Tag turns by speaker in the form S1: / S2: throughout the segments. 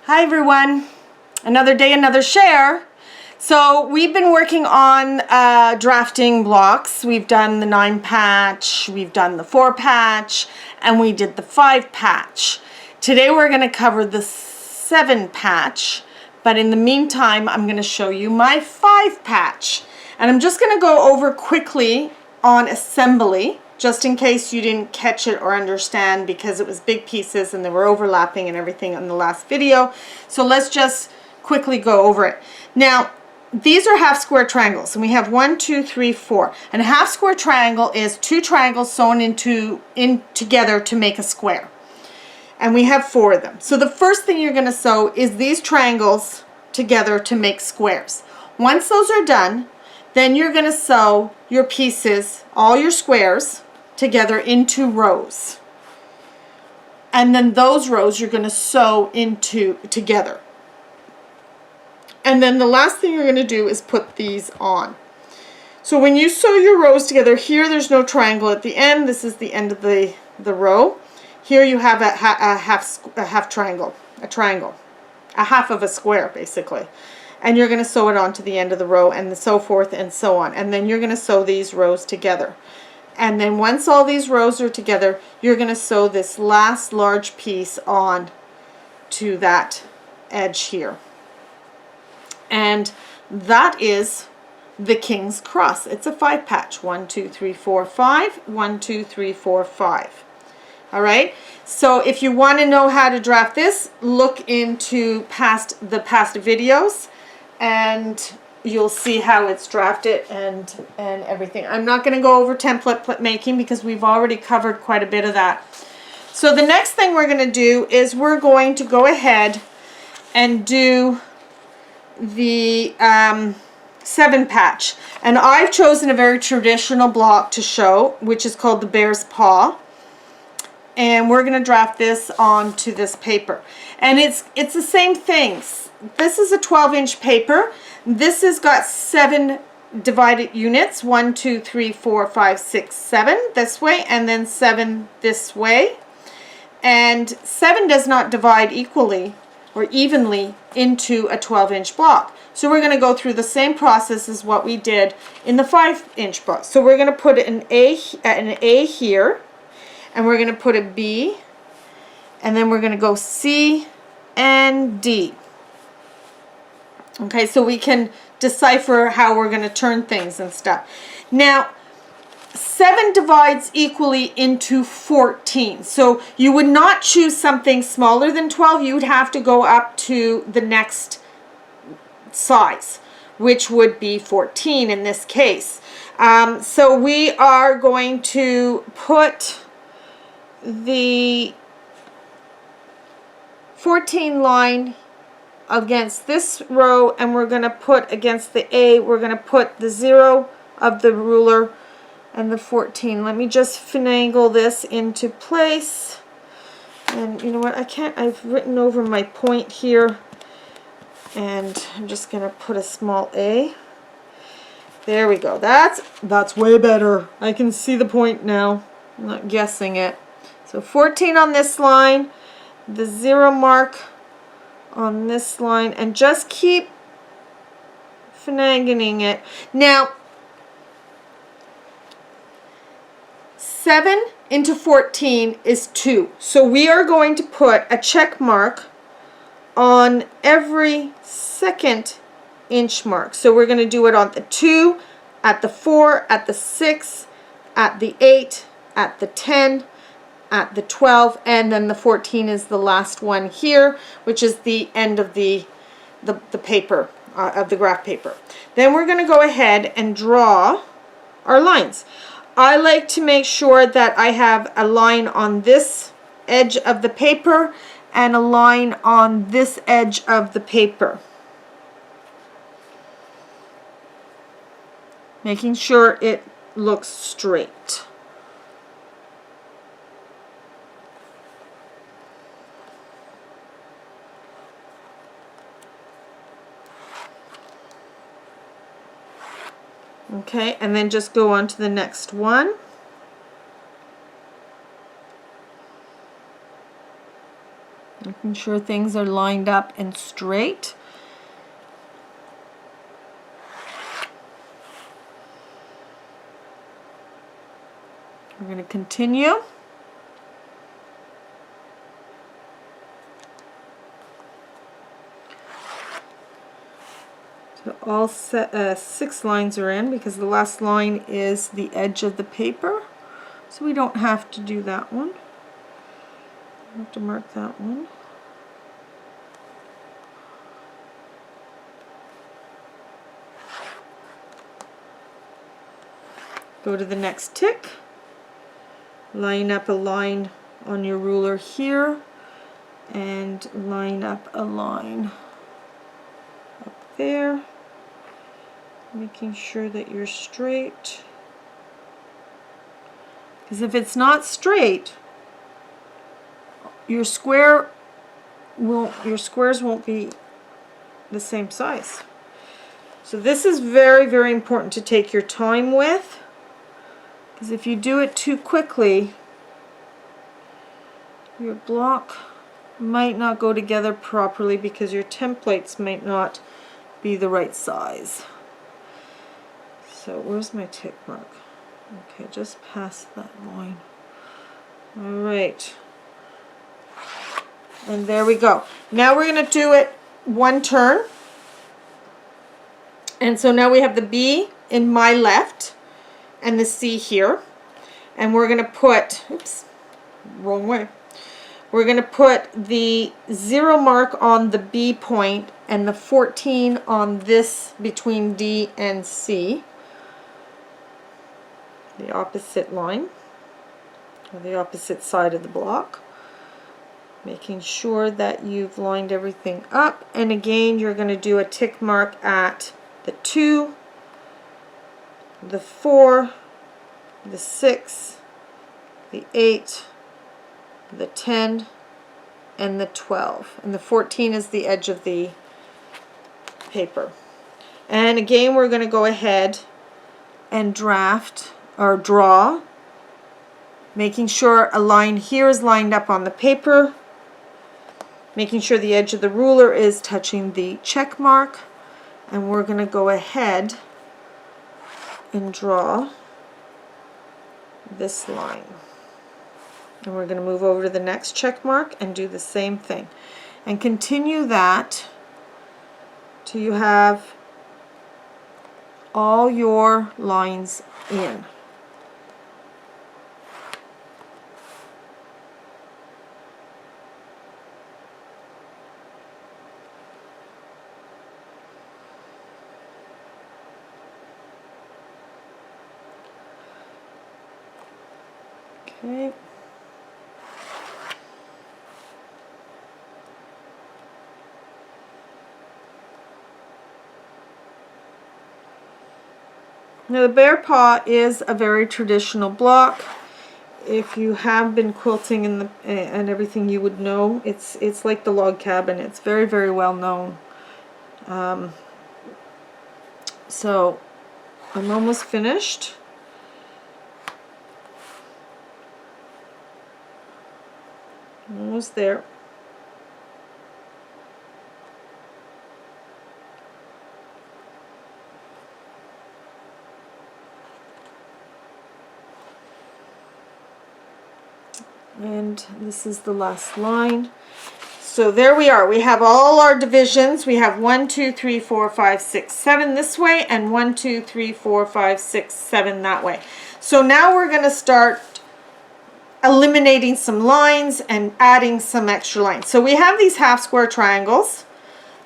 S1: Hi everyone, another day, another share. So we've been working on drafting blocks. We've done the 9 patch, we've done the 4 patch, and we did the 5 patch. Today we're going to cover the 7 patch, but in the meantime I'm going to show you my 5 patch. And I'm just going to go over quickly on assembly, just in case you didn't catch it or understand, because it was big pieces and they were overlapping and everything in the last video. So let's just quickly go over it. Now, these are half square triangles, and we have 1, 2, 3, 4. And a half square triangle is 2 triangles sewn in together to make a square. And we have 4 of them. So the first thing you're going to sew is these triangles together to make squares. Once those are done, then you're going to sew your pieces, all your squares, together into rows. And then those rows you're going to sew together. And then the last thing you're going to do is put these on. So when you sew your rows together, here there's no triangle at the end. This is the end of the row. Here you have a half triangle, a half of a square basically. And you're going to sew it onto the end of the row, and so forth and so on. And then you're going to sew these rows together. And then once all these rows are together, you're going to sew this last large piece on to that edge here. And that is the King's Cross. It's a 5 patch. 1, 2, 3, 4, 5. 1, 2, 3, 4, 5. All right. So if you want to know how to draft this, look into the past videos, and you'll see how it's drafted and everything. I'm not going to go over template making because we've already covered quite a bit of that. So the next thing we're going to do is we're going to go ahead and do the 7 patch. And I've chosen a very traditional block to show, which is called the Bear's Paw. And we're going to draft this onto this paper. And it's the same thing. This is a 12-inch paper. This has got 7 divided units. 1, 2, 3, 4, 5, 6, 7 this way, and then 7 this way. And 7 does not divide equally or evenly into a 12-inch block. So we're going to go through the same process as what we did in the 5-inch block. So we're going to put an A here, and we're going to put a B, and then we're going to go C and D. Okay, so we can decipher how we're going to turn things and stuff. Now, 7 divides equally into 14. So you would not choose something smaller than 12. You would have to go up to the next size, which would be 14 in this case. So we are going to put the 14 line against this row, and we're going to put against the A, we're going to put the 0 of the ruler and the 14. Let me just finagle this into place. And you know what, I've written over my point here, and I'm just going to put a small A. There we go. That's way better. I can see the point now. I'm not guessing it. So 14 on this line, the 0 mark on this line, and just keep finagling it. Now, 7 into 14 is 2. So we are going to put a check mark on every 2nd inch mark. So we're going to do it on the 2, at the 4, at the 6, at the 8, at the 10, at the 12, and then the 14 is the last one here, which is the end of the paper, of the graph paper. Then we're going to go ahead and draw our lines. I like to make sure that I have a line on this edge of the paper and a line on this edge of the paper, making sure it looks straight. Okay, and then just go on to the next one. Making sure things are lined up and straight. We're going to continue. So all 6 lines are in, because the last line is the edge of the paper. So we don't have to do that one. I have to mark that one. Go to the next tick. Line up a line on your ruler here and line up a line up there, making sure that you're straight, because if it's not straight, your squares won't be the same size. So this is very, very important to take your time with, because if you do it too quickly, your block might not go together properly, because your templates might not be the right size. So where's my tick mark? Okay, just past that line. Alright. And there we go. Now we're going to do it one turn. And so now we have the B in my left and the C here. And we're going to put, oops, wrong way. We're going to put the 0 mark on the B point and the 14 on this between D and C. The opposite line, or the opposite side of the block. Making sure that you've lined everything up. And again, you're going to do a tick mark at the 2, the 4, the 6, the 8, the 10, and the 12. And the 14 is the edge of the paper. And again, we're going to go ahead and draft or draw, making sure a line here is lined up on the paper, making sure the edge of the ruler is touching the check mark, and we're going to go ahead and draw this line. And we're going to move over to the next check mark and do the same thing. And continue that till you have all your lines in. Okay. Now the bear paw is a very traditional block. If you have been quilting and everything, you would know it's like the log cabin. It's very, very well known. So I'm almost finished. Almost there. And this is the last line. So there we are. We have all our divisions. We have 1, 2, 3, 4, 5, 6, 7 this way, and 1, 2, 3, 4, 5, 6, 7 that way. So now we're going to start eliminating some lines and adding some extra lines. So we have these half square triangles,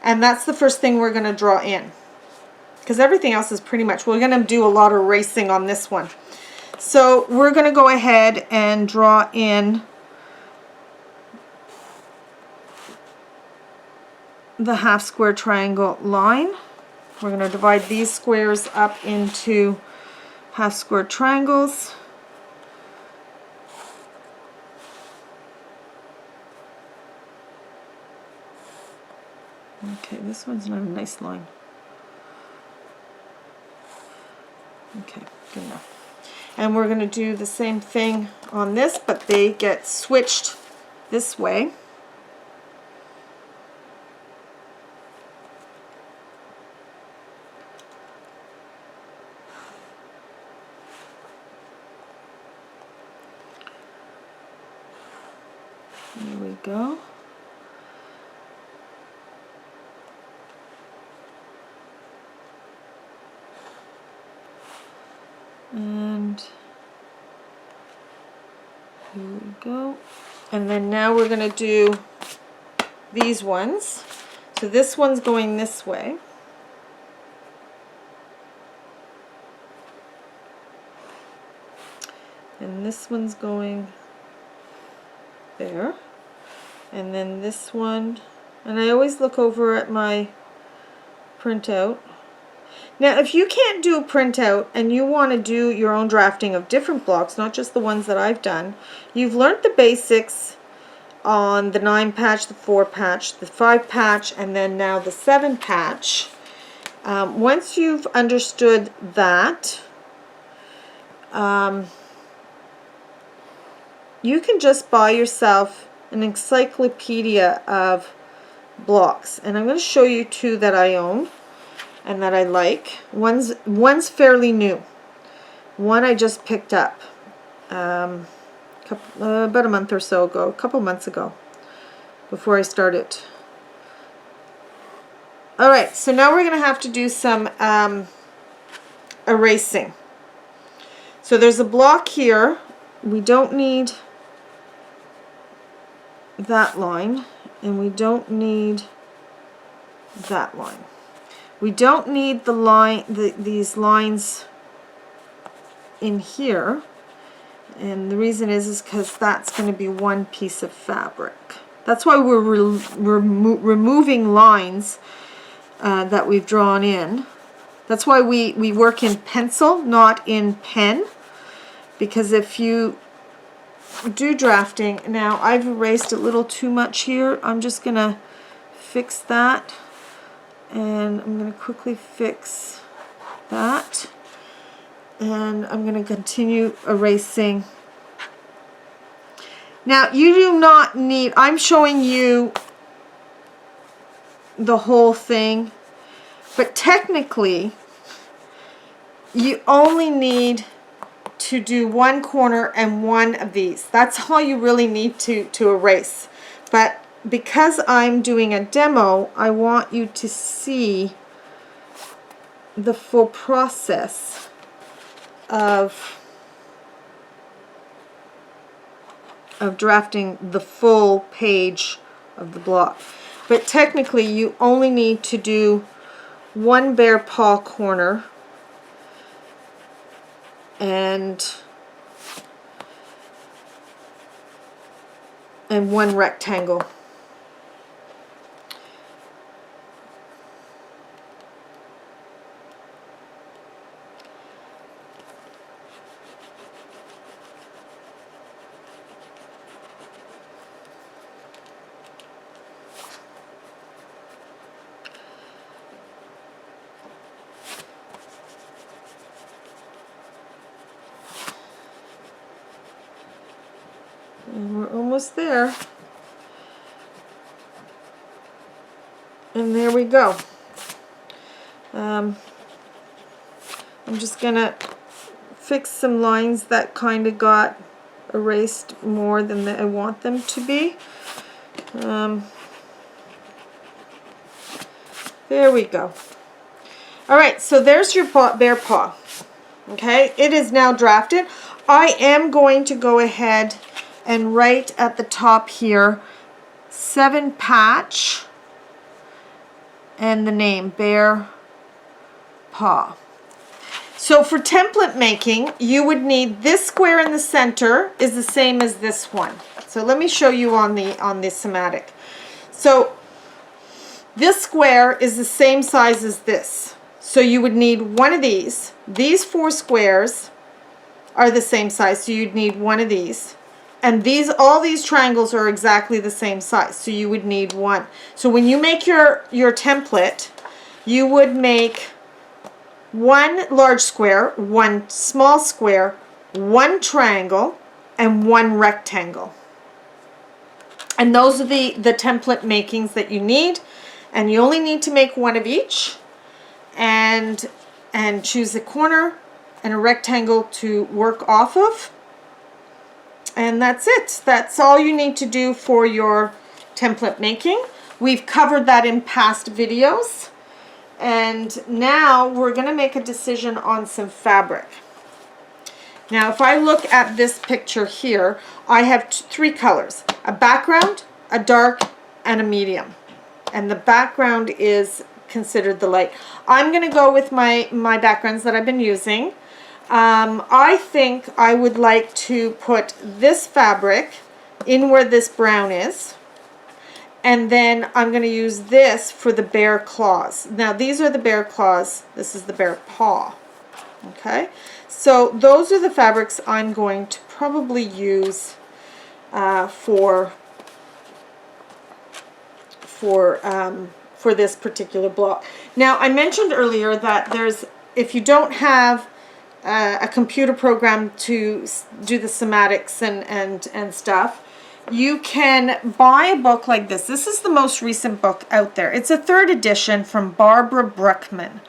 S1: and that's the first thing we're going to draw in, because everything else is pretty much, we're going to do a lot of erasing on this one. So we're going to go ahead and draw in the half square triangle line. We're going to divide these squares up into half square triangles. Okay, this one's not a nice line. Okay, good enough. And we're going to do the same thing on this, but they get switched this way. There we go. And here we go. And then now we're going to do these ones. So this one's going this way. And this one's going there. And then this one, and I always look over at my printout. Now, if you can't do a printout and you want to do your own drafting of different blocks, not just the ones that I've done, you've learned the basics on the 9 patch, the 4 patch, the 5 patch, and then now the 7 patch. Once you've understood that, you can just buy yourself an encyclopedia of blocks. And I'm going to show you 2 that I own and that I like. One's fairly new. One I just picked up about a month or so ago, a couple months ago, before I started. Alright, so now we're going to have to do some erasing. So there's a block here. We don't need that line, and we don't need that line. We don't need the line, these lines in here, and the reason is because that's going to be one piece of fabric. That's why we're removing lines that we've drawn in. That's why we work in pencil, not in pen, because if you do drafting, now I've erased a little too much here. I'm just going to fix that, and I'm going to quickly fix that, and I'm going to continue erasing. Now you do not need, I'm showing you the whole thing, but technically you only need to do one corner and one of these. That's all you really need to erase. But because I'm doing a demo, I want you to see the full process of drafting the full page of the block. But technically you only need to do one bear paw corner and one rectangle. And we're almost there. And there we go. I'm just gonna fix some lines that kind of got erased more than I want them to be. There we go. Alright, so there's your bear paw. Okay, it is now drafted. I am going to go ahead and write at the top here 7 patch and the name bear paw. So for template making, you would need this square in the center is the same as this one. So let me show you on the schematic. So this square is the same size as this. So you would need one of these. These 4 squares are the same size, so you'd need one of these. And all these triangles are exactly the same size, so you would need one. So when you make your template, you would make 1 large square, 1 small square, 1 triangle, and 1 rectangle. And those are the template makings that you need. And you only need to make 1 of each, and choose a corner and a rectangle to work off of. And that's it. That's all you need to do for your template making. We've covered that in past videos. And now we're going to make a decision on some fabric. Now, if I look at this picture here, I have three colors: a background, a dark, and a medium. And the background is considered the light. I'm going to go with my backgrounds that I've been using. I think I would like to put this fabric in where this brown is. And then I'm going to use this for the bear claws. Now, these are the bear claws. This is the bear paw. Okay, so those are the fabrics I'm going to probably use for this particular block. Now, I mentioned earlier that if you don't have a computer program to do the schematics and stuff, you can buy a book like this. This is the most recent book out there. It's a 3rd edition from Barbara Bruckman.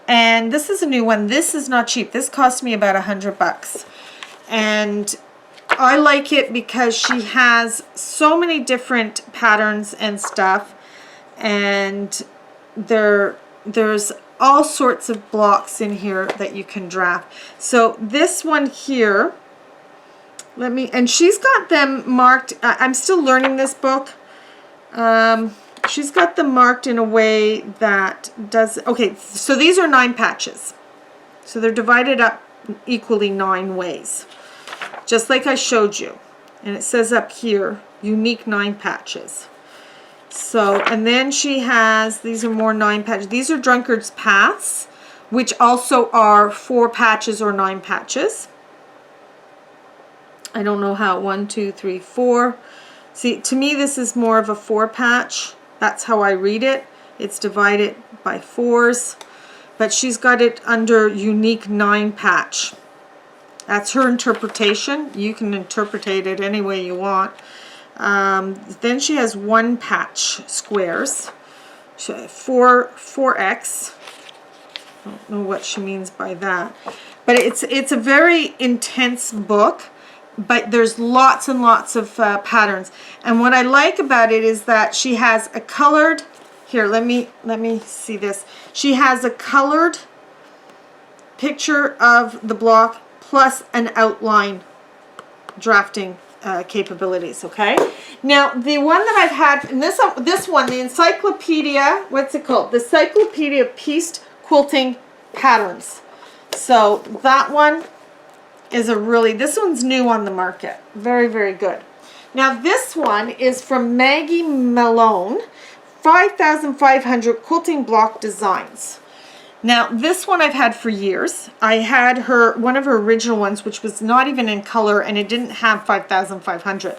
S1: And this is a new one. This is not cheap. This cost me about $100. And I like it because she has so many different patterns and stuff. And there's all sorts of blocks in here that you can draft. So this one here, and she's got them marked. I'm still learning this book. She's got them marked in a way that does, okay, so these are 9 patches. So they're divided up equally 9 ways, just like I showed you. And it says up here, unique 9 patches. So, and then she has, these are more 9 patches. These are Drunkard's Paths, which also are 4 patches or 9 patches. I don't know how, 1, 2, 3, 4. See, to me, this is more of a 4 patch. That's how I read it. It's divided by 4s, but she's got it under unique 9 patch. That's her interpretation. You can interpret it any way you want. Then she has 1 patch squares, 4x. I don't know what she means by that, but it's a very intense book. But there's lots and lots of patterns, and what I like about it is that she has a colored. Here, let me see this. She has a colored picture of the block plus an outline drafting capabilities. Okay. Now the one that I've had, and this one, the encyclopedia. What's it called? The Encyclopedia of Pieced Quilting Patterns. So that one is this one's new on the market. Very, very good. Now this one is from Maggie Malone, 5,500 Quilting Block Designs. Now this one I've had for years. I had one of her original ones, which was not even in color, and it didn't have 5,500.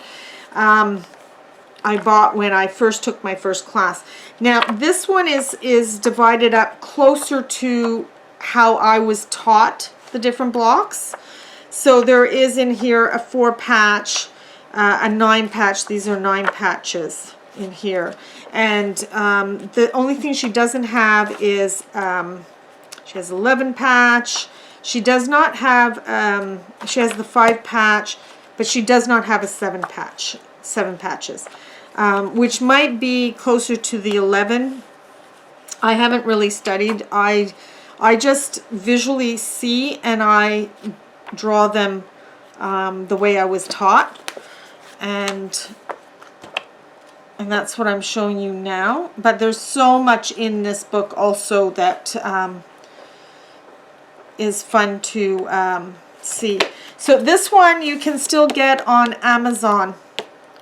S1: I bought when I first took my first class. Now this one is divided up closer to how I was taught the different blocks. So there is in here a 4 patch, a 9 patch. These are 9 patches in here. And the only thing she doesn't have is, she has 11 patch. She does not have, she has the 5 patch, but she does not have a 7 patches, which might be closer to the 11. I haven't really studied. I just visually see and I draw them the way I was taught, and that's what I'm showing you now. But there's so much in this book also that is fun to see. So this one you can still get on Amazon.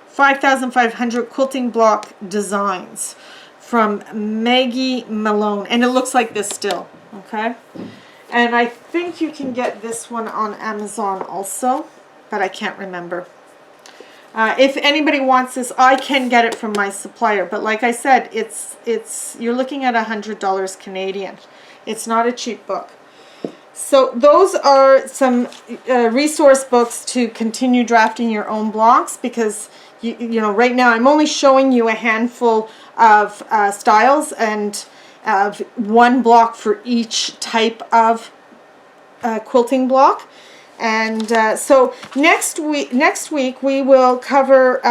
S1: 5,500 Quilting Block Designs from Maggie Malone, and it looks like this still. Okay. And I think you can get this one on Amazon also, but I can't remember. If anybody wants this, I can get it from my supplier. But like I said, you're looking at $100 Canadian. It's not a cheap book. So those are some resource books to continue drafting your own blocks, because you know, right now I'm only showing you a handful of styles and of 1 block for each type of quilting block. And so next week we will cover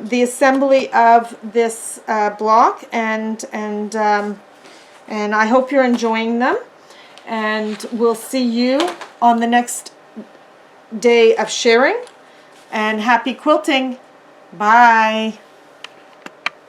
S1: the assembly of this block, and I hope you're enjoying them. And we'll see you on the next day of sharing. And happy quilting! Bye.